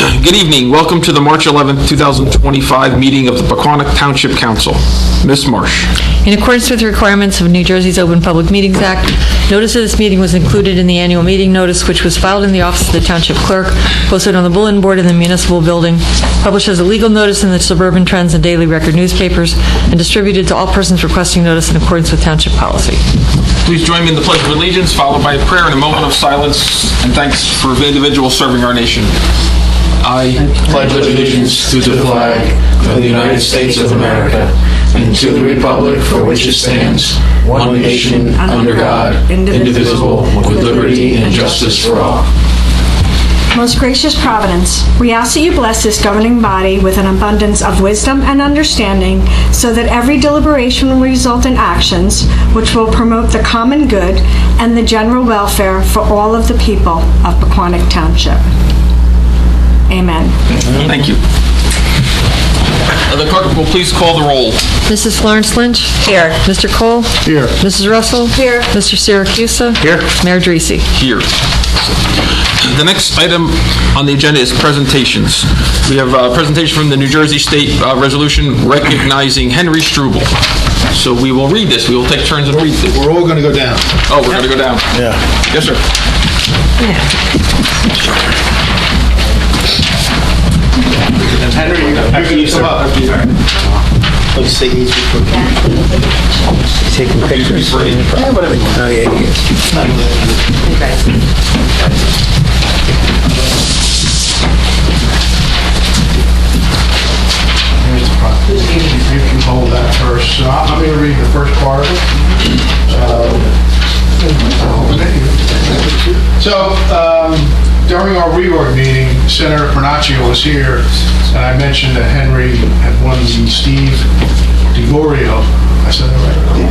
Good evening. Welcome to the March 11th, 2025 meeting of the Pequannock Township Council. Ms. Marsh. In accordance with the requirements of New Jersey's Open Public Meetings Act, notice of this meeting was included in the annual meeting notice, which was filed in the office of the Township Clerk, posted on the bulletin board in the municipal building, published as a legal notice in the Suburban Trends and Daily Record newspapers, and distributed to all persons requesting notice in accordance with Township policy. Please join me in the Pledge of Allegiance, followed by a prayer and a moment of silence and thanks for individuals serving our nation. I pledge allegiance to the flag of the United States of America and to the republic for which it stands, one nation, under God, indivisible, with liberty and justice for all. Most gracious Providence, we ask that you bless this governing body with an abundance of wisdom and understanding so that every deliberation will result in actions which will promote the common good and the general welfare for all of the people of Pequannock Township. Amen. Thank you. The clerk will please call the roll. Mrs. Florence Lynch? Here. Mr. Cole? Here. Mrs. Russell? Here. Mr. Syracusa? Here. Mayor Dreese? Here. The next item on the agenda is presentations. We have a presentation from the New Jersey State Resolution recognizing Henry Struble. So we will read this. We will take turns and read this. We're all going to go down. Oh, we're going to go down. Yeah. Yes, sir. And Henry, you come up. Let's see, he's taking pictures. Yeah, whatever. Oh, yeah, he is. You can hold that first. So I'm going to read the first part of it. During our reorg meeting, Senator Pequannock was here, and I mentioned that Henry had won the Steve DeGorio, I said that right?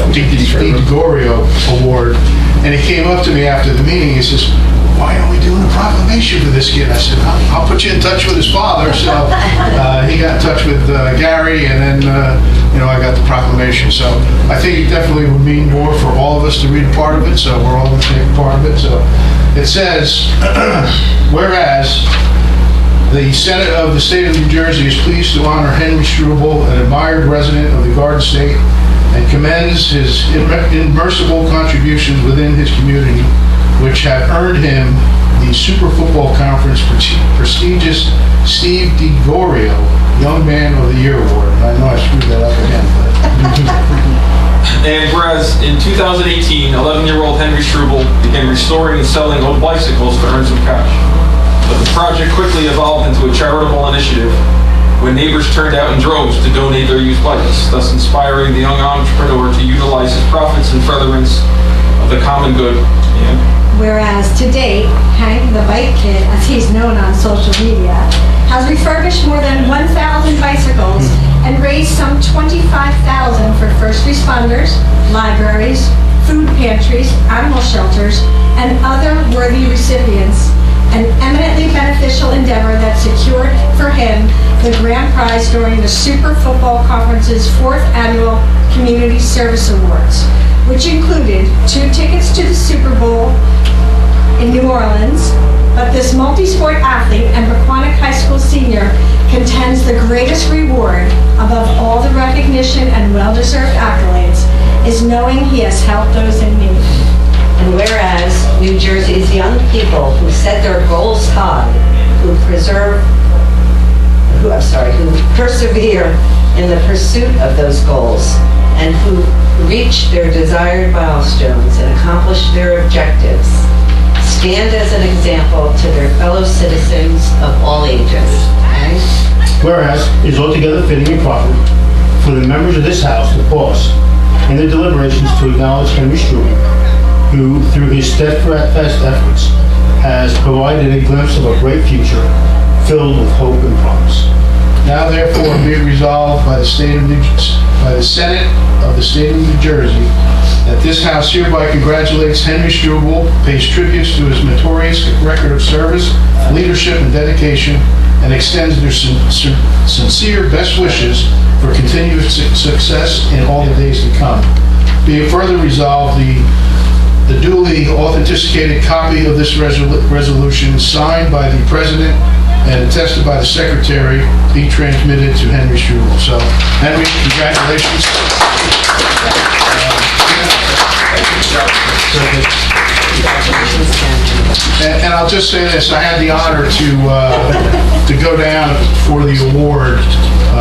Steve DeGorio Award, and he came up to me after the meeting, he says, "Why aren't we doing a proclamation for this kid?" I said, "I'll put you in touch with his father." So he got in touch with Gary, and then I got the proclamation. So I think it definitely would mean more for all of us to read a part of it, so we're all going to take a part of it. So it says, whereas the Senate of the State of New Jersey is pleased to honor Henry Struble, an admired resident of the Garden State, and commends his immeasurable contributions within his community, which have earned him the Super Football Conference prestigious Steve DeGorio Young Man of the Year Award. And I know I screwed that up again, but... And whereas in 2018, 11-year-old Henry Struble began restoring and selling old bicycles to earn some cash. But the project quickly evolved into a charitable initiative when neighbors turned out in droves to donate their used bikes, thus inspiring the young entrepreneur to utilize his profits in furtherance of the common good. Yeah. Whereas to date, Hank the Bike Kid, as he's known on social media, has refurbished more than 1,000 bicycles and raised some $25,000 for first responders, libraries, food pantries, animal shelters, and other worthy recipients. An eminently beneficial endeavor that secured for him the grand prize during the Super Football Conference's 4th Annual Community Service Awards, which included 2 tickets to the Super Bowl in New Orleans. But this multi-sport athlete and Pequannock High School senior contends the greatest reward above all the recognition and well-deserved accolades is knowing he has helped those in need. And whereas New Jersey's young people who set their goals high, who persevere in the pursuit of those goals, and who reach their desired milestones and accomplish their objectives, stand as an example to their fellow citizens of all ages. Okay? Whereas it is altogether fitting and proper for the members of this House to pause in their deliberations to acknowledge Henry Struble, who, through his steadfast efforts, has provided a glimpse of a bright future filled with hope and promise. Now therefore be it resolved by the Senate of the State of New Jersey that this House hereby congratulates Henry Struble, pays tributes to his meritorious record of service, leadership, and dedication, and extends their sincere best wishes for continued success in all the days to come. Be it further resolved, the duly authenticated copy of this resolution signed by the President and attested by the secretary, be transmitted to Henry Struble. So, Henry, congratulations. And I'll just say this, I had the honor to go down for the award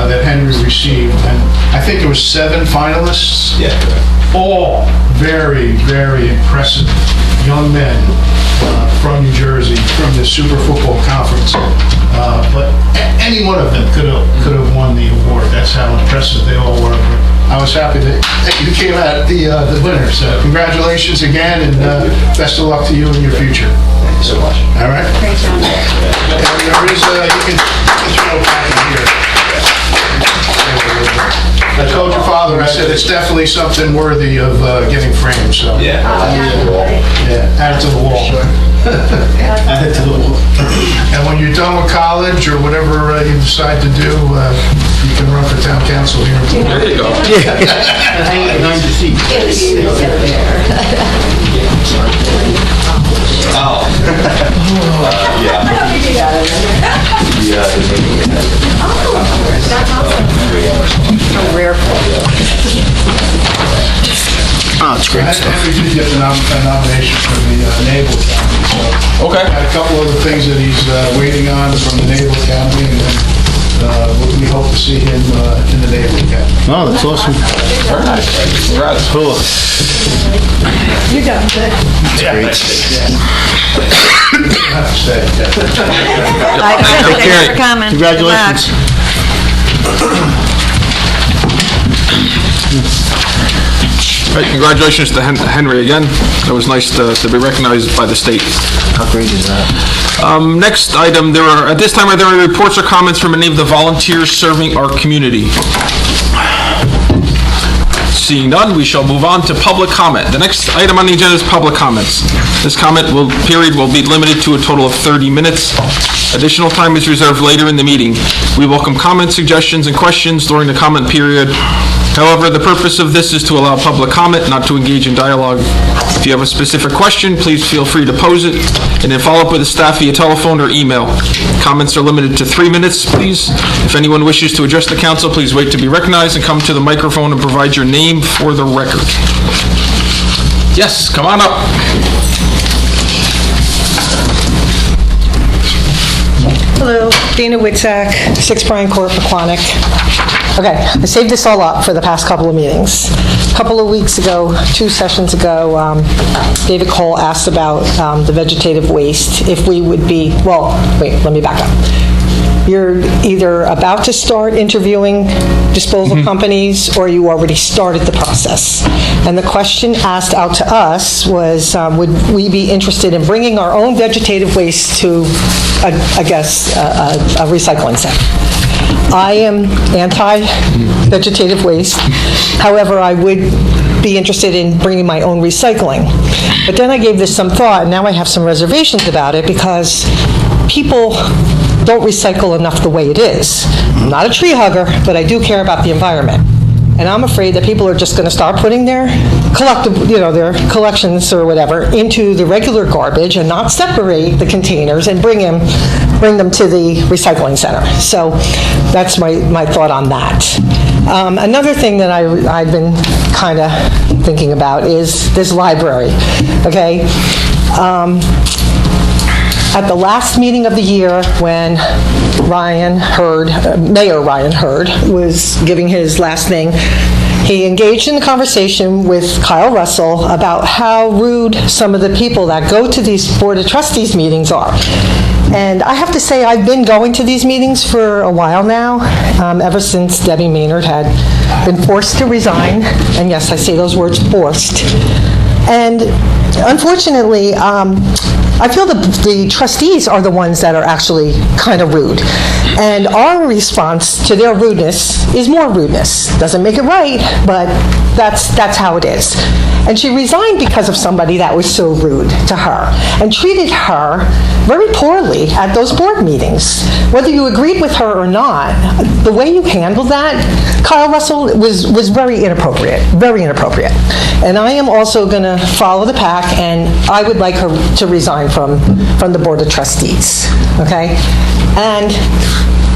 that Henry received, and I think there was 7 finalists. Yeah. All very, very impressive young men from New Jersey, from the Super Football Conference. But any one of them could have won the award. That's how impressive they all were. I was happy that you came out the winner. So congratulations again, and best of luck to you in your future. Thank you so much. All right. Great job. And there is you can throw it back in here. I told your father, I said it's definitely something worthy of getting framed. So Yeah. add it to the wall. Add it to the wall. And when you're done with college or whatever you decide to do, you can run for town council here. There you go. Behind the seat. Oh. Oh, it's great stuff. Henry did get the nomination for the Naval Academy. So Okay. got a couple other things that he's waiting on from the Naval Academy, and then we hope to see him in the Naval Academy. Oh, that's awesome. Very nice. Congrats. Cool. You're done. Have to stay. Thanks for coming. Congratulations. All right, congratulations to Henry again. It was nice to be recognized by the state. How great is that? Next item, at this time, are there any reports or comments from any of the volunteers serving our community? Seeing none, we shall move on to public comment. The next item on the agenda is public comments. This period will be limited to a total of 30 minutes. Additional time is reserved later in the meeting. We welcome comments, suggestions, and questions during the comment period. However, the purpose of this is to allow public comment, not to engage in dialogue. If you have a specific question, please feel free to pose it, and then follow up with the staff via telephone or email. Comments are limited to 3 minutes, please. If anyone wishes to address the council, please wait to be recognized and come to the microphone and provide your name for the record. Yes, come on up. Hello, Dana Witzak, 6 Bryan Court, Pequannock. Okay, I saved this all up for the past couple of meetings. A couple of weeks ago, 2 sessions ago, David Cole asked about the vegetative waste, if we would be, well, wait, let me back up. You're either about to start interviewing disposal companies, or you already started the process. And the question asked out to us was, would we be interested in bringing our own vegetative waste to, a recycling center? I am anti-vegetative waste. However, I would be interested in bringing my own recycling. But then I gave this some thought, and now I have some reservations about it, because people don't recycle enough the way it is. I'm not a tree hugger, but I do care about the environment. And I'm afraid that people are just going to start putting their their collections or whatever into the regular garbage and not separate the containers and bring them to the recycling center. So that's my thought on that. Another thing that I've been kind of thinking about is this library, okay? At the last meeting of the year, when Mayor Ryan Hurd was giving his last thing, he engaged in a conversation with Kyle Russell about how rude some of the people that go to these Board of Trustees meetings are. And I have to say, I've been going to these meetings for a while now, ever since Debbie Maynard had been forced to resign. And yes, I say those words, forced. And unfortunately, I feel the trustees are the ones that are actually kind of rude. And our response to their rudeness is more rudeness. Doesn't make it right, but that's how it is. And she resigned because of somebody that was so rude to her and treated her very poorly at those board meetings. Whether you agreed with her or not, the way you handled that, Kyle Russell, was very inappropriate, very inappropriate. And I am also going to follow the pack, and I would like her to resign from the Board of Trustees, okay? And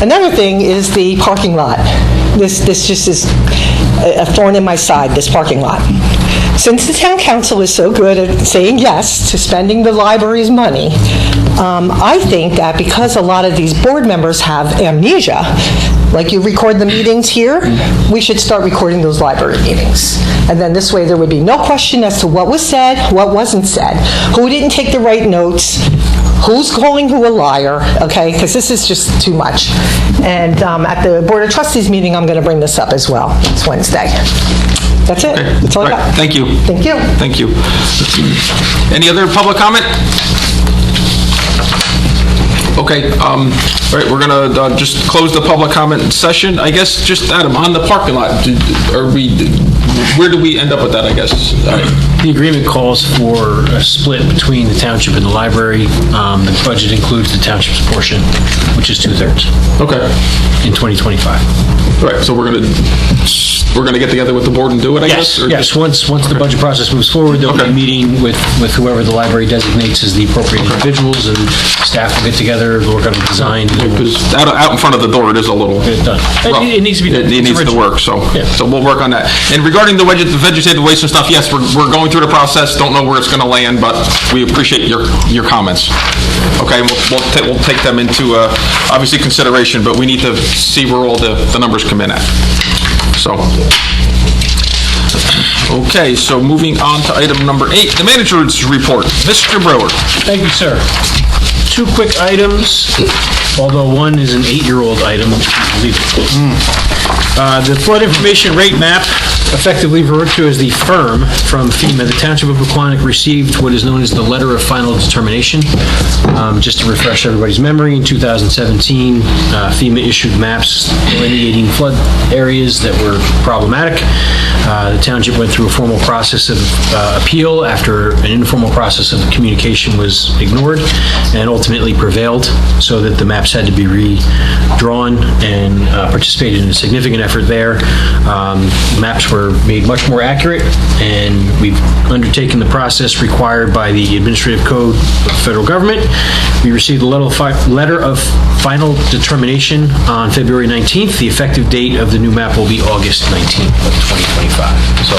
another thing is the parking lot. This just is a thorn in my side, this parking lot. Since the town council is so good at saying yes to spending the library's money, I think that because a lot of these board members have amnesia, like you record the meetings here, we should start recording those library meetings. And then this way there would be no question as to what was said, what wasn't said, who didn't take the right notes, who's calling who a liar, okay? Because this is just too much. And at the Board of Trustees meeting, I'm going to bring this up as well. It's Wednesday. That's it. Okay. That's all I All right. got. Thank you. Thank you. Thank you. Any other public comment? Okay, all right, we're gonna just close the public comment session. I guess, just Adam, on the parking lot, where do we end up with that, I guess? The agreement calls for a split between the township and the library. The budget includes the township's portion, which is 2/3. Okay. In 2025. All right, so we're gonna get together with the board and do it, I guess? or Yes, just- once the budget process moves forward, there'll be a meeting with whoever the library designates as the appropriate individuals, and staff will get together, work on the design. Because out in front of the door, it is a little... Get it done. rough. It needs to be done. It needs to work, so we'll work on that. And regarding the vegetative waste and stuff, yes, we're going through the process, don't know where it's gonna land, but we appreciate your comments. Okay, we'll take them into, obviously, consideration, but we need to see where all the numbers come in at. So, okay, so moving on to item number 8, the manager's report. Mr. Brewer. Thank you, sir. 2 quick items, although one is an 8-year-old item, if you can believe it. The flood information rate map, effectively referred to as the FIRM from FEMA, the Township of Pequannock received what is known as the Letter of Final Determination. Just to refresh everybody's memory, in 2017, FEMA issued maps delineating flood areas that were problematic. The township went through a formal process of appeal after an informal process of communication was ignored, and ultimately prevailed, so that the maps had to be redrawn, and participated in a significant effort there. Maps were made much more accurate, and we've undertaken the process required by the Administrative Code of the federal government. We received a letter of final determination on February 19th. The effective date of the new map will be August 19th of 2025. So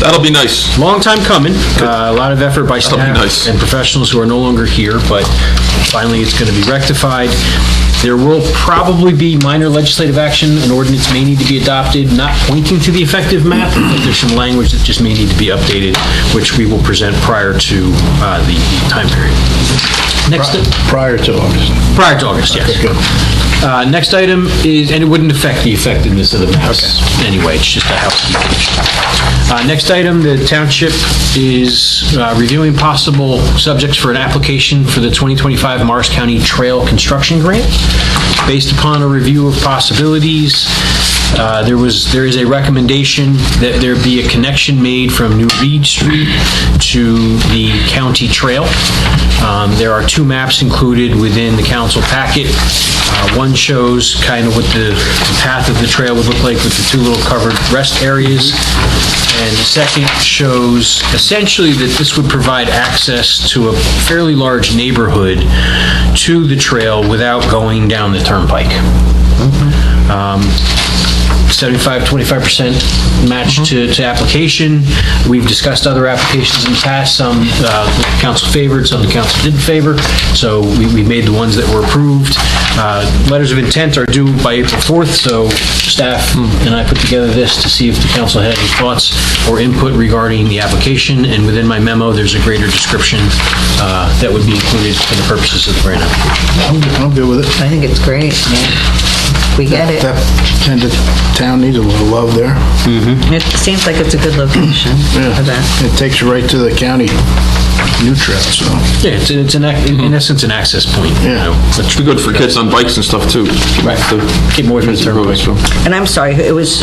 that'll be nice. Long time coming. A lot of effort by staff and professionals who are no longer here, but finally it's going to be rectified. There will probably be minor legislative action. An ordinance may need to be adopted, not pointing to the effective map, but there's some language that just may need to be updated, which we will present prior to the time period. Prior to August. Prior to August, yes. Okay, good. Next item is, and it wouldn't affect the effectiveness of the maps anyway, it's just a housekeeping issue. Next item, the township is reviewing possible subjects for an application for the 2025 Morris County Trail Construction Grant. Based upon a review of possibilities, there is a recommendation that there be a connection made from New Reed Street to the county trail. There are 2 maps included within the council packet. One shows kind of what the path of the trail would look like with the 2 little covered rest areas. And the second shows essentially that this would provide access to a fairly large neighborhood to the trail without going down the turnpike. 75-25% match to application. We've discussed other applications in the past. Some the council favored, some the council didn't favor. So we made the ones that were approved. Letters of intent are due by April 4th, so staff and I put together this to see if the council had any thoughts or input regarding the application, and within my memo, there's a greater description that would be included for the purposes of the grant application. I'm good with it. I think it's great. We get it. That kind of town needs a little love there. It seems like it's a good location for that. It takes you right to the county new trail, so. Yeah, it's in essence an access point. Yeah. It's good for kids on bikes and stuff, too. Right. Keep more from the turnpike. And I'm sorry, it was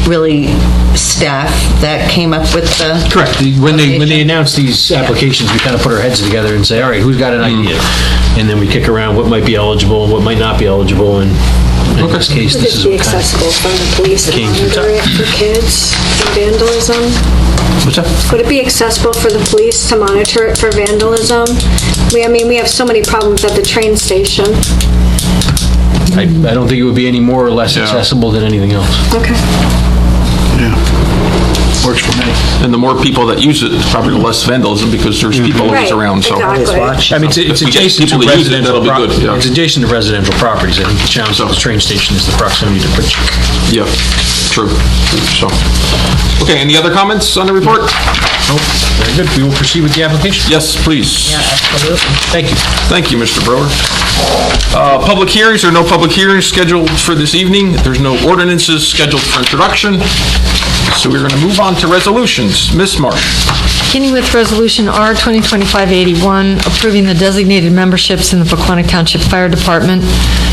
really staff that came up with the... Correct. When they announce these applications, we kind of put our heads together and say, all right, who's got an idea? And then we kick around what might be eligible, what might not be eligible, and in this case, this is Would it be what kind of... accessible from the police to came to the monitor it for kids and vandalism? What's that? Would it be accessible for the police to monitor it for vandalism? We have so many problems at the train station. I don't think it would be any more or less accessible than anything else. Okay. Yeah. Works for me. And the more people that use it, probably the less vandalism, because there's people always Right, around, so. exactly. I mean, it's If we get adjacent to people to use it, residential, that'll be good, yeah. it's adjacent to residential properties. I think the challenge of the train station is the proximity to Quick. Yeah, true. So, okay, any other comments on the report? Nope, very good. We will proceed with the application. Yes, please. Thank you. Thank you, Mr. Brewer. Public hearings or no public hearings scheduled for this evening. There's no ordinances scheduled for introduction. So we're going to move on to resolutions. Ms. Marsh. Beginning with Resolution R 2025-81, approving the designated memberships in the Pequannock Township Fire Department.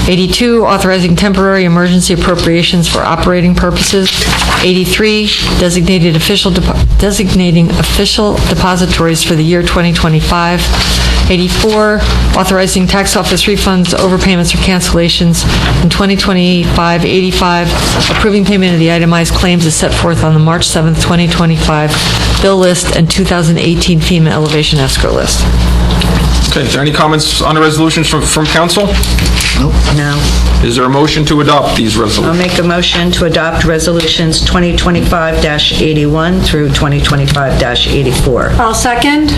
82, authorizing temporary emergency appropriations for operating purposes. 83, designating official depositories for the year 2025. 84, authorizing tax office refunds, overpayments, or cancellations. In 2025, 85, approving payment of the itemized claims as set forth on the March 7th, 2025 bill list and 2018 FEMA elevation escrow list. Okay, is there any comments on the resolutions from council? No. Is there a motion to adopt these I'll resolutions? make a motion to adopt resolutions 2025-81 through 2025-84. I'll second.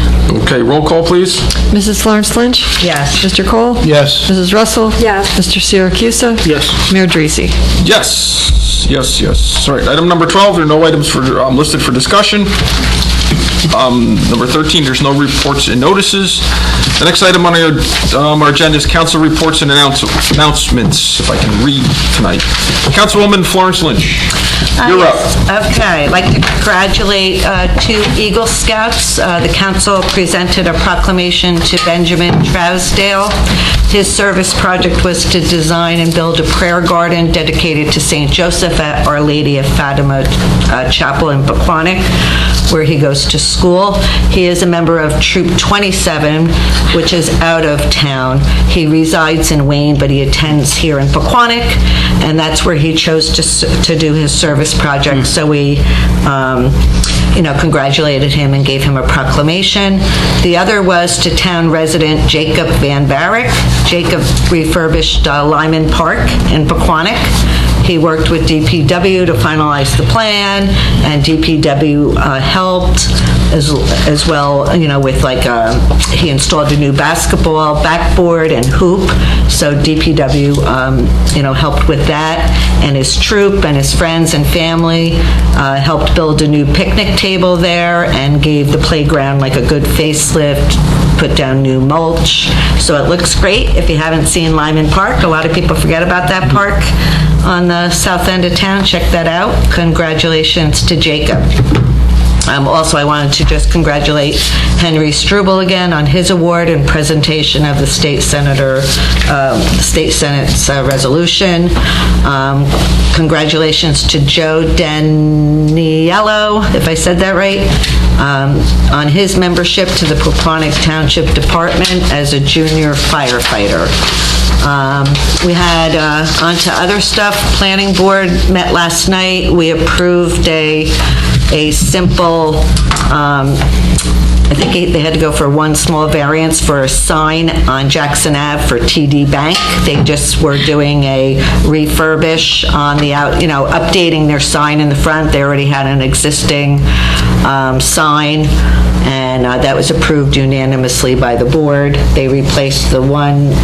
Okay, roll call, please. Mrs. Florence Lynch? Yes. Mr. Cole? Yes. Mrs. Russell? Yes. Mr. Siracusa? Yes. Mayor Dreese? Yes, yes, yes. All right, item number 12, there are no items listed for discussion. Number 13, there's no reports and notices. The next item on our agenda is council reports and announcements, if I can read tonight. Councilwoman Florence Lynch, you're up. Okay, I'd like to congratulate 2 Eagle Scouts. The council presented a proclamation to Benjamin Trousdale. His service project was to design and build a prayer garden dedicated to St. Joseph at Our Lady of Fatima Chapel in Pequannock, where he goes to school. He is a member of Troop 27, which is out of town. He resides in Wayne, but he attends here in Pequannock, and that's where he chose to do his service project. So we, congratulated him and gave him a proclamation. The other was to town resident Jacob Van Barrick. Jacob refurbished Lyman Park in Pequannock. He worked with DPW to finalize the plan, and DPW helped as well, with he installed a new basketball backboard and hoop, so DPW, helped with that, and his troop and his friends and family helped build a new picnic table there and gave the playground a good facelift, put down new mulch, so it looks great. If you haven't seen Lyman Park, a lot of people forget about that park on the south end of town. Check that out. Congratulations to Jacob. Also, I wanted to just congratulate Henry Struble again on his award and presentation of the State Senate's resolution. Congratulations to Joe Daniello, if I said that right, on his membership to the Pequannock Township Department as a junior firefighter. We had, on to other stuff, Planning Board met last night. We approved a simple, I think they had to go for one small variance for a sign on Jackson Ave for TD Bank. They just were doing a refurbish on the updating their sign in the front. They already had an existing sign, and that was approved unanimously by the board. They replaced the one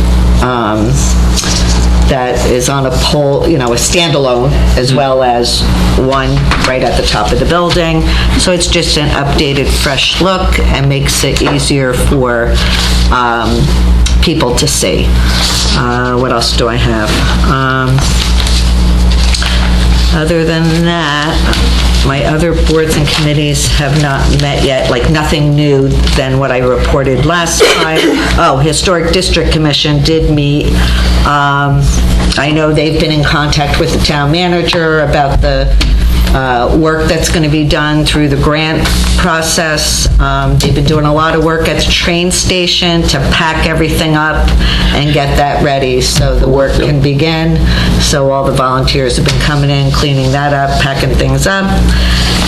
that is on a pole, a standalone, as well as one right at the top of the building. So it's just an updated, fresh look and makes it easier for people to see. What else do I have? Other than that, my other boards and committees have not met yet, nothing new than what I reported last time. Oh, Historic District Commission did meet. I know they've been in contact with the town manager about the work that's going to be done through the grant process. They've been doing a lot of work at the train station to pack everything up and get that ready so the work can begin. So all the volunteers have been coming in, cleaning that up, packing things up.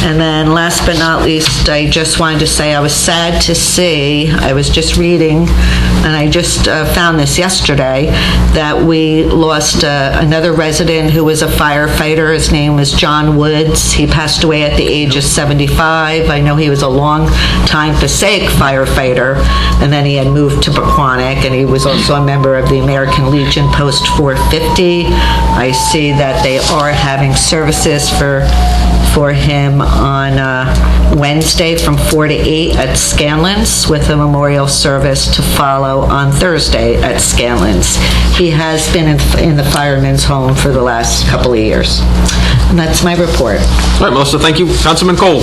And then last but not least, I just wanted to say I was sad to see, I was just reading, and I just found this yesterday, that we lost lost another resident who was a firefighter. His name was John Woods. He passed away at the age of 75. I know he was a long-time Passaic firefighter, and then he had moved to Pequannock, and he was also a member of the American Legion Post 450. I see that they are having services for him on Wednesday from 4 to 8 at Scanlon's, with a memorial service to follow on Thursday at Scanlon's. He has been in the fireman's home for the last couple of years. And that's my report. All right, Melissa, thank you. Councilman Cole.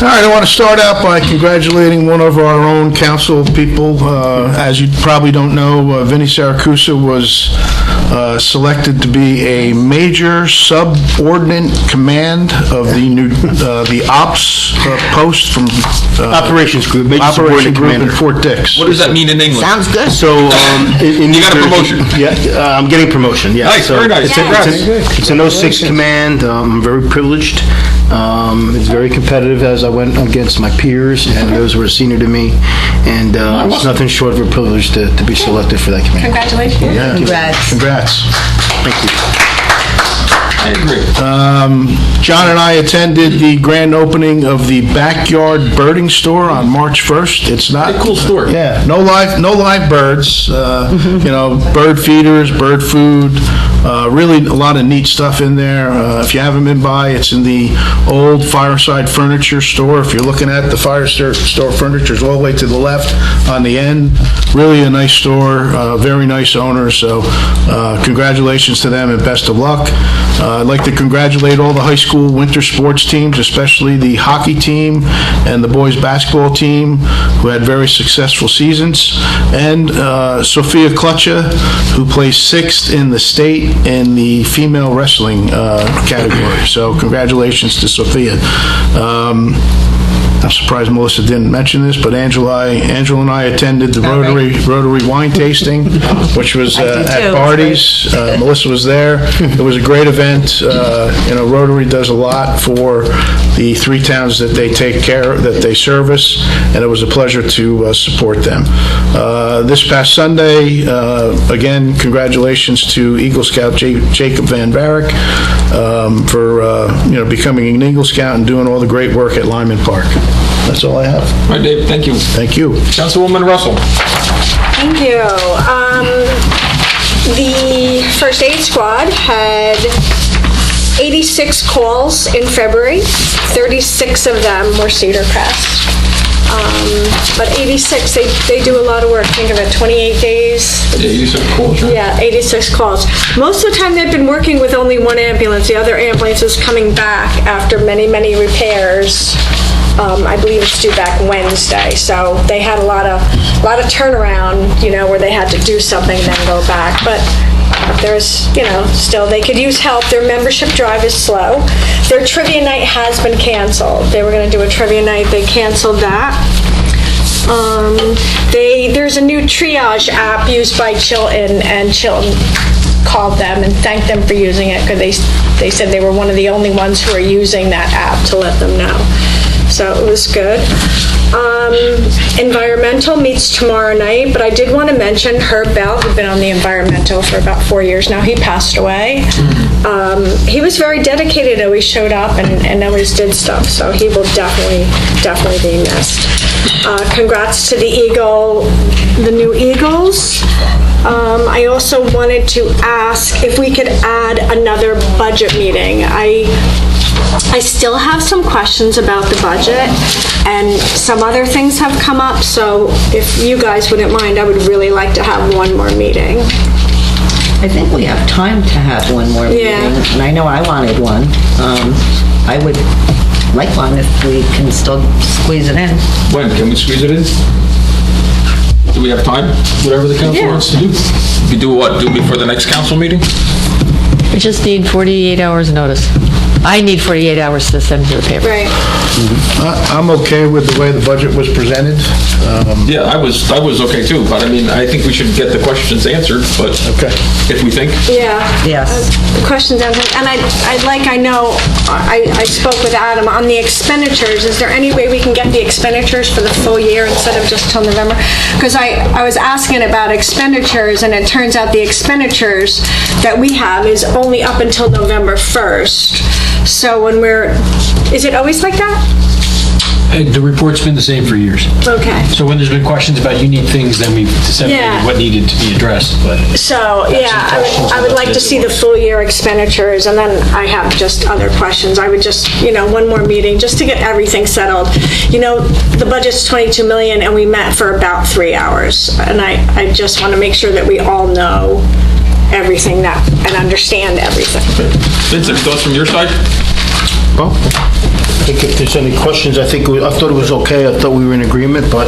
All right, I want to start out by congratulating one of our own council people. As you probably don't know, Vinnie Saracusa was selected to be a major subordinate command of the ops post from Operations Group, Major Operation Subordinate Group in Commander. Fort Dix. What does that mean in English? Sounds good. So, in You got a New Jersey- promotion. Yeah, I'm getting promotion, yeah. Nice, So very nice. It's an 06 command. I'm very privileged. It's very competitive as I went against my peers and those who were senior to me. And it's nothing short of a privilege to be selected for that command. Congratulations. Yeah. Congrats. Congrats. Thank you. I agree. John and I attended the grand opening of the Backyard Birding Store on March 1st. It's not... Pretty cool store. Yeah, no live birds, bird feeders, bird food, really a lot of neat stuff in there. If you haven't been by, it's in the old Fireside Furniture store. If you're looking at the Fireside store furniture, it's all the way to the left on the end. Really a nice store, very nice owner, so congratulations to them and best of luck. I'd like to congratulate all the high school winter sports teams, especially the hockey team and the boys basketball team, who had very successful seasons, and Sophia Clutcha, who placed 6th in the state in the female wrestling category. So congratulations to Sophia. I'm surprised Melissa didn't mention this, but Angela and I attended the Rotary wine tasting, which was at Barty's. Melissa was there. It was a great event. Rotary does a lot for the 3 towns that they take care of, that they service, and it was a pleasure to support them. This past Sunday, again, congratulations to Eagle Scout Jacob Van Varick for becoming an Eagle Scout and doing all the great work at Lyman Park. That's all I have. All right, Dave, thank you. Thank you. Councilwoman Russell. Thank you. The first aid squad had 86 calls in February. 36 of them were Cedar Crest. But 86, they do a lot of work. Think of it, 28 days. 86 calls, right? Yeah, 86 calls. Most of the time they've been working with only one ambulance. The other ambulance is coming back after many, many repairs. I believe it's due back Wednesday. So they had a lot of turnaround, where they had to do something and then go back. But there's, still they could use help. Their membership drive is slow. Their trivia night has been canceled. They were going to do a trivia night. They canceled that. There's a new triage app used by Chilton, and Chilton called them and thanked them for using it, because they said they were one of the only ones who are using that app to let them know. So it was good. Environmental meets tomorrow night, but I did want to mention Herb Bell, who's been on the environmental for about 4 years now. He passed away. He was very dedicated, always showed up and always did stuff, so he will definitely be missed. Congrats to the new Eagles. I also wanted to ask if we could add another budget meeting. I still have some questions about the budget, and some other things have come up, so if you guys wouldn't mind, I would really like to have one more meeting. I think we have time to have one more meeting, and I know I wanted one. I would like one if we can still squeeze it in. When? Can we squeeze it in? Do we have time? Whatever the council wants to do. We do what? Do it before the next council meeting? We just need 48 hours notice. I need 48 hours to send to the paper. Right. I'm okay with the way the budget was presented. Yeah, I was okay too, but I mean, I think we should get the questions answered, but Okay. if we think. Yeah. Yes. The questions, and I spoke with Adam on the expenditures. Is there any way we can get the expenditures for the full year instead of just till November? Because I was asking about expenditures, and it turns out the expenditures that we have is only up until November 1st. So is it always like that? The report's been the same for years. Okay. So when there's been questions about unique things, then we've disseminated Yeah. what needed to be addressed, but... So, yeah, I would like to see the full year expenditures, and then I have just other questions. I would just, one more meeting, just to get everything settled. The budget's 22 million, and we met for about 3 hours. And I just want to make sure that we all know everything and understand everything. Vince, any thoughts from your side? Well, I think if there's any questions, I thought it was okay. I thought we were in agreement, but...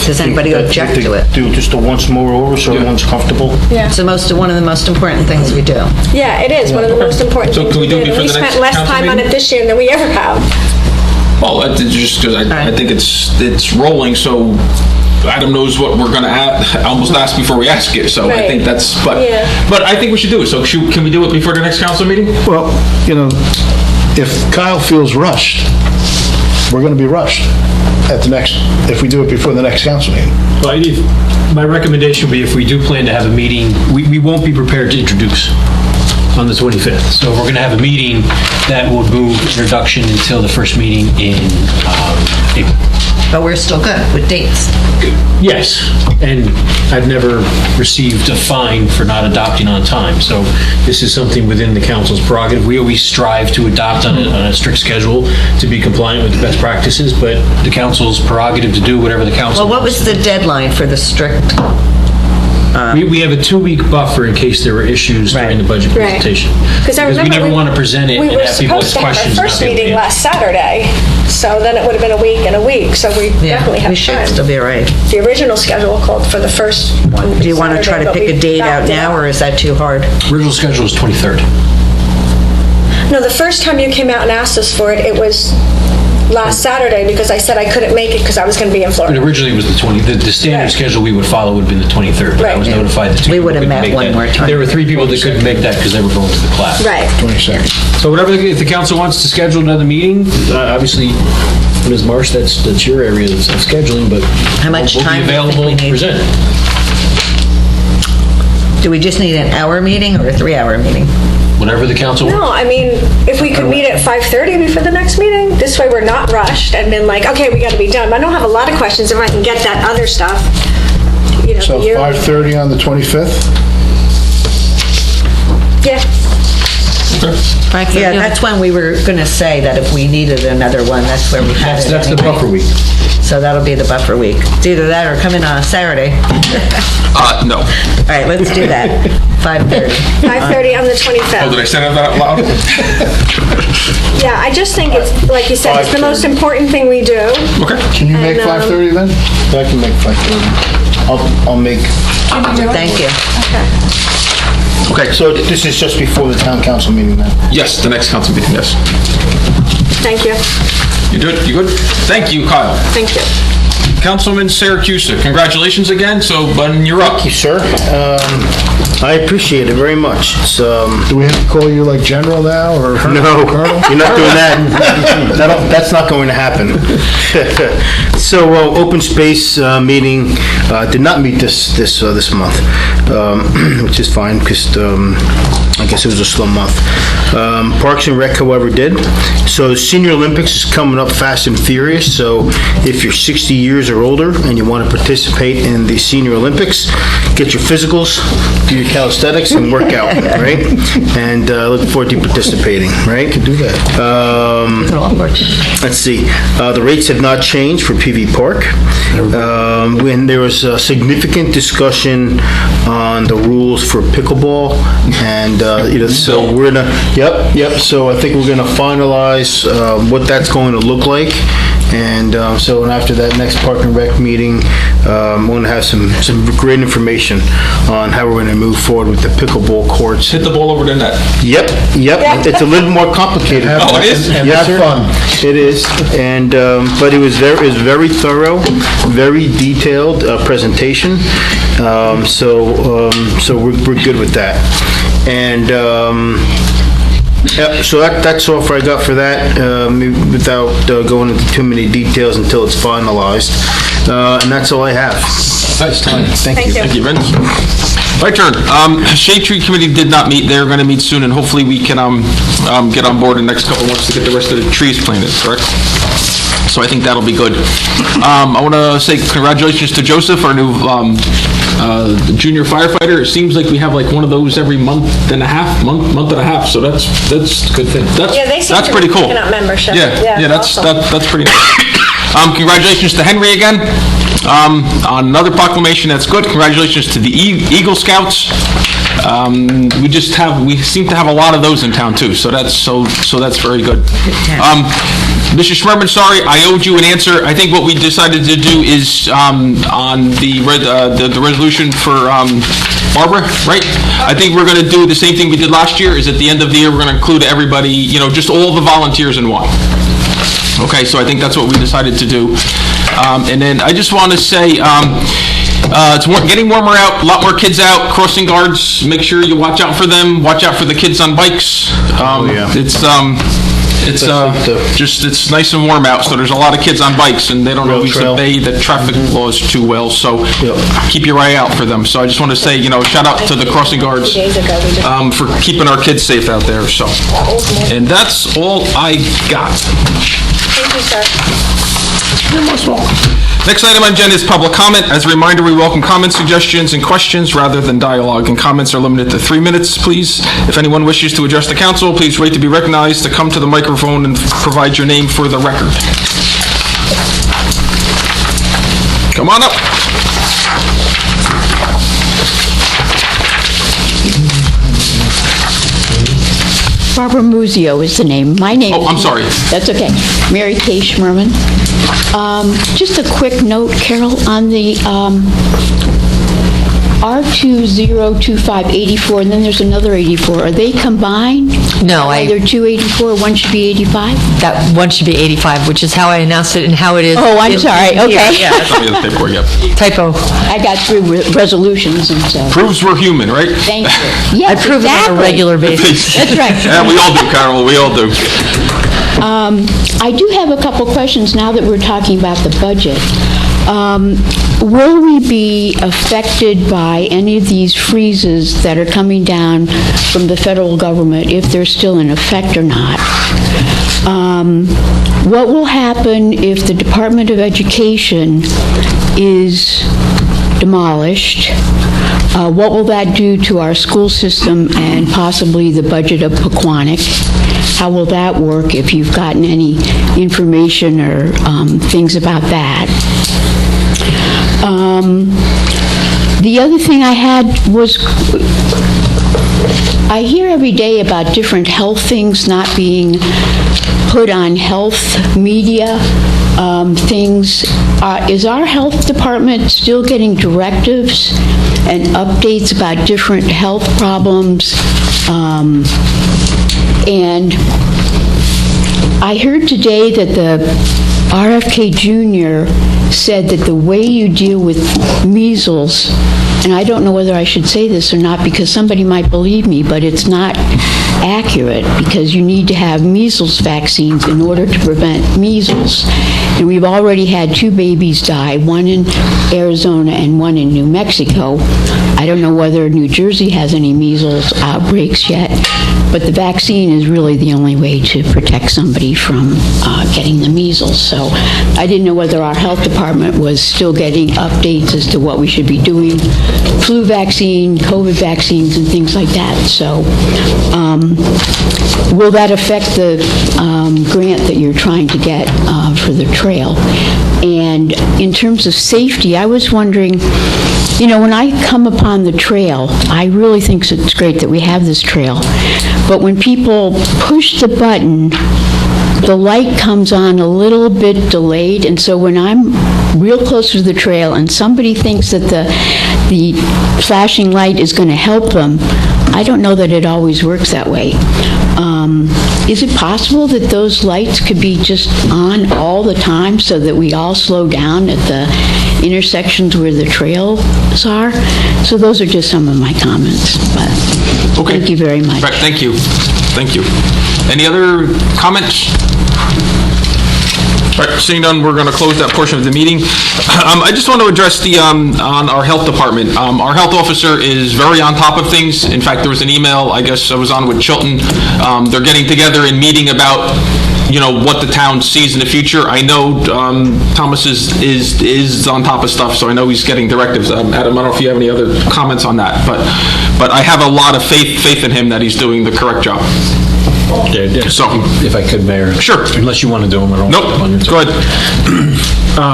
Does anybody object to it? Do just a once more over so everyone's comfortable. Yeah. It's one of the most important things we do. Yeah, it is one of the most important So things can we do it did, before and we the next spent less council time on meeting? it this year than we ever have. Well, just because I think it's rolling, so Adam knows what we're going to almost ask before we ask it. So I Right. think that's, but Yeah. I think we should do it. So can we do it before the next council meeting? Well, if Kyle feels rushed, we're going to be rushed if we do it before the next council meeting. My recommendation would be if we do plan to have a meeting, we won't be prepared to introduce on the 25th. So if we're going to have a meeting, that would move introduction until the first meeting in April. But we're still good with dates. Yes, and I've never received a fine for not adopting on time, so this is something within the council's prerogative. We always strive to adopt on a strict schedule to be compliant with the best practices, but the council's prerogative to do whatever the council Well, what wants was to the do. deadline for the strict? We have a 2-week buffer in case there were issues during the budget Right. presentation. Because I we remember never want to present it we and were have people supposed ask to have questions. our and first not be able to meeting answer. last Saturday, so then it would have been a week and a week, so we definitely have We should time. still be all right. The original schedule called for the first one. Do you want to try to Saturday, pick a but we date out backed it now, up. or is that too hard? Original schedule is 23rd. No, the first time you came out and asked us for it, it was last Saturday, because I said I couldn't make it because I was going to be in But Florida. originally it was the 20, the standard Right. schedule we would follow would have been the 23rd. But I was Right. notified that 2 We people would have couldn't met make one that. more time. There were 3 people that couldn't make that because they were going to the class. Right. 22nd. So whatever, if the council wants to schedule another meeting, obviously, Ms. Marsh, that's your area of scheduling, but How much we'll time be do you think available we to need? present. Do we just need an hour meeting or a 3-hour meeting? Whatever the council wants. No, I mean, if we could meet at 5:30 before the next meeting, this way we're not rushed and been like, okay, we got to be done. I don't have a lot of questions if I can get that other stuff. So the year- 5:30 on the 25th? Yeah. Yeah, that's when we were going to say that if we needed another one, that's where we had it. That's the anyway. buffer week. So that'll be the buffer week. It's either that or come in on a Saturday. No. All right, let's do that. 5:30. 5:30 on the Oh, 25th. did I say that out loud? Yeah, I just think it's, like you said, it's the most important thing we do. Okay. Can you make And, 5:30 then? I can make 5:30. I'll make... Thank you. Okay. So this is just before the town council meeting then? Yes, the next council meeting, yes. Thank you. You good? You good? Thank you, Kyle. Thank you. Councilman Syracuse, congratulations again. So, Bun, you're up. Thank you, sir. I appreciate it very much. It's, Do we have to call you like general now, or No, colonel? you're not doing that. That's not going to happen. So, open space meeting did not meet this month, which is fine because I guess it was a slow month. Parks and Rec, however, did. So, Senior Olympics is coming up fast and furious. So, if you're 60 years or older and you want to participate in the Senior Olympics, get your physicals, do your calisthenics, and work out, right? And look forward to participating, right? Could do that. Let's see. The rates have not changed for PV Park. When there was a significant discussion on the rules for pickleball, and so we're gonna. Yep. So I think we're gonna finalize what that's going to look like. And and after that next Park and Rec meeting, I'm going to have some great information on how we're going to move forward with the pickleball courts. Hit the ball over the net. Yep. It's a little more complicated. Oh, it is? Yes, sir. It is. And but it was very thorough, very detailed presentation. So we're good with that. And so that's all I got for that, without going into too many details until it's finalized. And that's all I have. Nice time. Thank you. Thank you, Vince. My turn. Shade Tree Committee did not meet. They're going to meet soon, and hopefully we can get on board in the next couple of months to get the rest of the trees planted, correct? So I think that'll be good. I want to say congratulations to Joseph, our new junior firefighter. It seems like we have like one of those every month and a half, so that's a good thing. That's pretty cool. Picking up membership. Yeah, that's pretty nice. Congratulations to Henry again. On another proclamation, that's good. Congratulations to the Eagle Scouts. We seem to have a lot of those in town too, so that's very good. Mr. Schmerman, sorry, I owed you an answer. I think what we decided to do is on the resolution for Barbara, right? I think we're going to do the same thing we did last year. Is at the end of the year we're going to include everybody, just all the volunteers in one. Okay, so I think that's what we decided to do. And then I just want to say, it's getting warmer out, a lot more kids out, crossing guards, make sure you watch out for them, watch out for the kids on bikes. It's nice and warm out, so there's a lot of kids on bikes, and they don't always obey the traffic laws too well, so keep your eye out for them. So I just want to say, shout out to the crossing guards for keeping our kids safe out there, so. And that's all I got. Thank you, sir. You're most welcome. Next item on the agenda is public comment. As a reminder, we welcome comments, suggestions, and questions rather than dialogue, and comments are limited to 3 minutes, please. If anyone wishes to address the council, please wait to be recognized to come to the microphone and provide your name for the record. Come on up. Barbara Muzio is the name. My name. Oh, I'm sorry. That's okay. Mary Kay Schmerman. Just a quick note, Carol, on the R202584, and then there's another 84. Are they combined? No, Either 284, one should be 85? That one should be 85, which is how I announced it and how it is. Oh, I'm sorry. Okay. Yeah. Typo. I got through resolutions and so. Proves we're human, right? Thank you. Yes, I prove it on a regular basis. That's right. Yeah, we all do, Carol. We all do. I do have a couple questions now that we're talking about the budget. Will we be affected by any of these freezes that are coming down from the federal government, if they're still in effect or not? What will happen if the Department of Education is demolished? What will that do to our school system and possibly the budget of Pequannock? How will that work, if you've gotten any information or things about that? The other thing I had was, I hear every day about different health things not being put on health media, things. Is our health department still getting directives and updates about different health problems? And I heard today that the RFK Jr. said that the way you deal with measles, and I don't know whether I should say this or not because somebody might believe me, but it's not accurate because you need to have measles vaccines in order to prevent measles. And we've already had 2 babies die, one in Arizona and one in New Mexico. I don't know whether New Jersey has any measles outbreaks yet, but the vaccine is really the only way to protect somebody from getting the measles. So I didn't know whether our health department was still getting updates as to what we should be doing, flu vaccine, COVID vaccines, and things like that. So will that affect the grant that you're trying to get for the trail? And in terms of safety, I was wondering, when I come upon the trail, I really think it's great that we have this trail, but when people push the button the light comes on a little bit delayed, and so when I'm real close to the trail and somebody thinks that the flashing light is going to help them, I don't know that it always works that way. Is it possible that those lights could be just on all the time so that we all slow down at the intersections where the trails are? So those are just some of my comments, but thank you very much. Right, thank you. Thank you. Any other comments? All right, seeing none, we're going to close that portion of the meeting. I just want to address the on our health department. Our health officer is very on top of things. In fact, there was an email, I guess I was on with Chilton. They're getting together and meeting about, you know, what the town sees in the future. I know Thomas is on top of stuff, so I know he's getting directives. Adam, I don't know if you have any other comments on that, but I have a lot of faith in him that he's doing the correct job. So, if I could, Mayor. Sure. Unless you want to do them. Nope. Go ahead.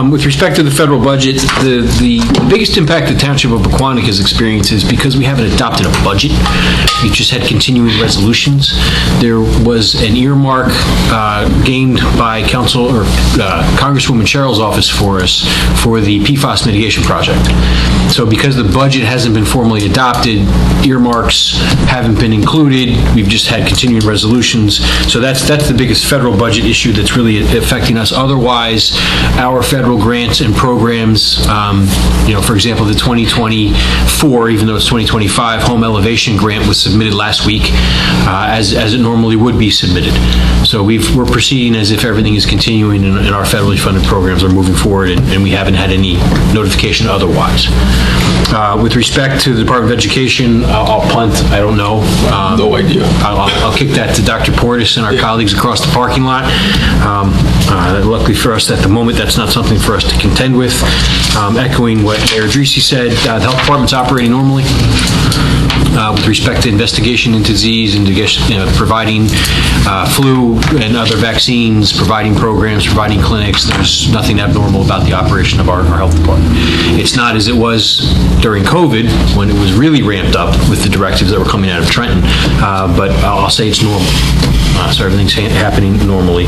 With respect to the federal budget, the biggest impact the Township of Pequannock has experienced is because we haven't adopted a budget. We just had continuing resolutions. There was an earmark gained by Congresswoman Cheryl's office for us for the PFAS mitigation project. So because the budget hasn't been formally adopted, earmarks haven't been included. We've just had continuing resolutions. So that's the biggest federal budget issue that's really affecting us. Otherwise, our federal grants and programs, for example, the 2024, even though it's 2025, home elevation grant was submitted last week, as it normally would be submitted. So we're proceeding as if everything is continuing and our federally funded programs are moving forward, and we haven't had any notification otherwise. With respect to the Department of Education, I'll punt. I don't know. No idea. I'll kick that to Dr. Portis and our colleagues across the parking lot. Luckily for us, at the moment, that's not something for us to contend with. Echoing what Mayor Dreese said, the health department's operating normally with respect to investigation into disease and providing flu and other vaccines, providing programs, providing clinics. There's nothing abnormal about the operation of our health department. It's not as it was during COVID, when it was really ramped up with the directives that were coming out of Trenton, but I'll say it's normal. So everything's happening normally.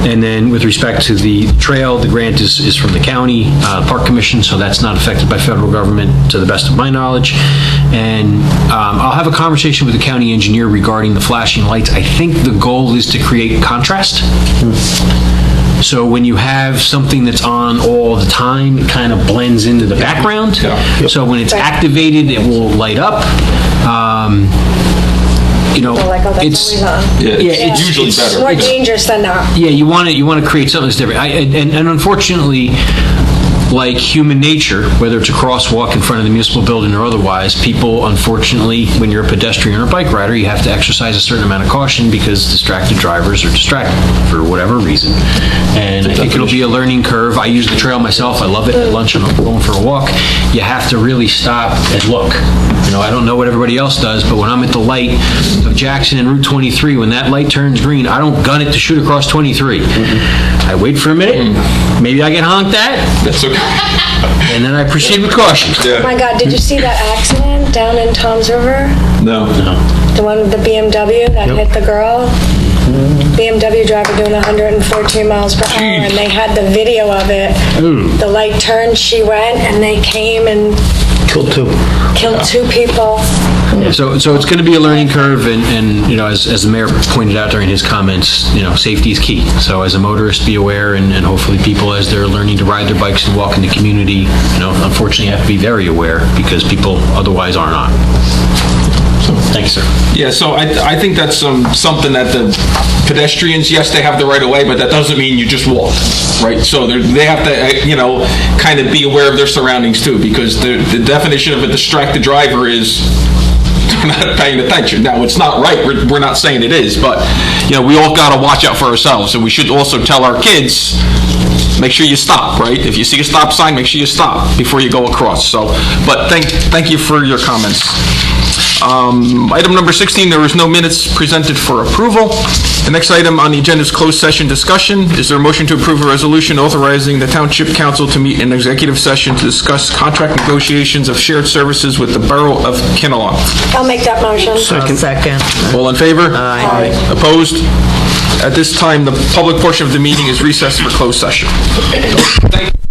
And then with respect to the trail, the grant is from the county park commission, so that's not affected by federal government to the best of my knowledge. And I'll have a conversation with the county engineer regarding the flashing lights. I think the goal is to create contrast. So when you have something that's on all the time, it kind of blends into the background. Yeah. So when it's activated, it will light up. It's usually better. It's more dangerous than not. Yeah, you want to create something that's different. And unfortunately, like human nature, whether it's a crosswalk in front of the municipal building or otherwise, people, unfortunately, when you're a pedestrian or a bike rider, you have to exercise a certain amount of caution because distracted drivers are distracted for whatever reason. And I think it'll be a learning curve. I use the trail myself. I love it. At lunch, I'm going for a walk. You have to really stop and look. I don't know what everybody else does, but when I'm at the light of Jackson and Route 23, when that light turns green, I don't gun it to shoot across 23. I wait for a minute. Maybe I get honked at. That's okay. And then I proceed with caution. Yeah. Oh my God, did you see that accident down in Toms River? No. The one with the BMW that hit the girl? BMW driver doing 114 miles per hour, and they had the video of it. Ooh. The light turned, she went, and they came and Killed two people. Yeah, so it's going to be a learning curve, and as the mayor pointed out during his comments, safety is key. So as a motorist, be aware, and hopefully people, as they're learning to ride their bikes and walk in the community, unfortunately have to be very aware because people otherwise are not. So, thank you, sir. Yeah, so I think that's something that the pedestrians, yes, they have the right of way, but that doesn't mean you just walk, right? So they have to, kind of be aware of their surroundings too, because the definition of a distracted driver is not paying attention. Now, it's not right. We're not saying it is, but we all got to watch out for ourselves, and we should also tell our kids, make sure you stop, right? If you see a stop sign, make sure you stop before you go across. So, but thank you for your comments. Item number 16, there was no minutes presented for approval. The next item on the agenda is closed session discussion. Is there a motion to approve a resolution authorizing the Township Council to meet in executive session to discuss contract negotiations of shared services with the Borough of Pequannock? I'll make that motion. Second. All in favor? Aye. Opposed? At this time, the public portion of the meeting is recessed for closed session. Thank you.